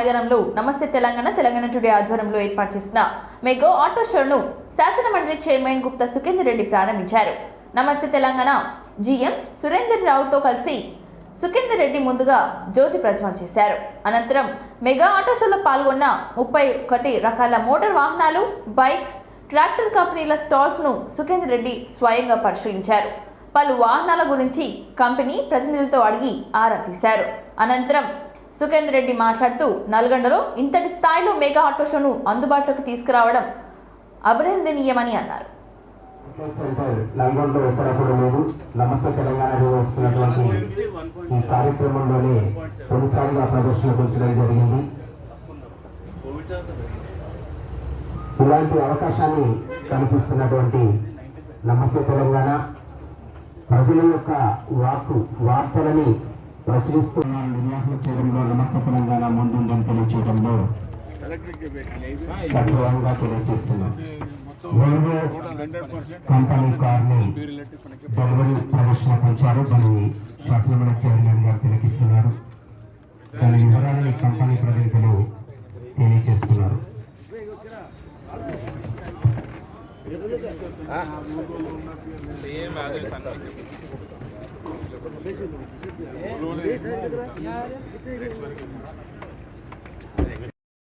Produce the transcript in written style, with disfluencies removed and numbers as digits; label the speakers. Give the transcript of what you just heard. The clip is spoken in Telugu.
Speaker 1: మైదానంలో నమస్తే తెలంగాణ టుడే ఆధ్వర్యంలో ఏర్పాటు చేసిన మెగా ఆటో షోను శాసన మండలి చైర్మన్ గుప్తా సుఖేందర్ రెడ్డి ప్రారంభించారు. నమస్తే తెలంగాణ జీఎం సురేందర్ రావుతో కలిసి సుఖేందర్ రెడ్డి ముందుగా జ్యోతి ప్రజ్వలన చేశారు. అనంతరం మెగా ఆటో షోలో పాల్గొన్న 31 రకాల మోటార్ వాహనాలు, బైక్స్, ట్రాక్టర్ కంపెనీల స్టాల్స్ ను సుఖేందర్ రెడ్డి స్వయంగా పరిశీలించారు. పలు వాహనాల గురించి కంపెనీ ప్రతినిధులతో అడిగి ఆరా తీశారు. అనంతరం సుఖేందర్ రెడ్డి మాట్లాడుతూ నల్గొండలో ఇంతటి స్థాయిలో మెగా ఆటో షోను అందుబాటులోకి తీసుకురావడం అభినందనీయమని అన్నారు.
Speaker 2: నల్గొండలో ఎక్కడెక్కడ లేదు. నమస్తే తెలంగాణలో వస్తున్నటువంటి ఈ కార్యక్రమంలోనే తొలిసారిగా ప్రదర్శనకు ఉంచడం జరిగింది. ఇలాంటి అవకాశాన్ని కల్పిస్తున్నటువంటి నమస్తే తెలంగాణ ప్రజల యొక్క వార్తలని ప్రచురిస్తున్న నిర్వాహణ చేయడంలో నమస్తే తెలంగాణ ముందుందని తెలియచేయడంలో సగర్వంగా తెలియజేస్తున్నాం. వోల్వో కంపెనీ కార్ని డెలివరీ ప్రదర్శనకు ఉంచారు. దాన్ని శాసనమండలి చైర్మన్ గారు తిలకిస్తున్నారు. దాని వివరాలను కంపెనీ ప్రతినిధులు తెలియజేస్తున్నారు.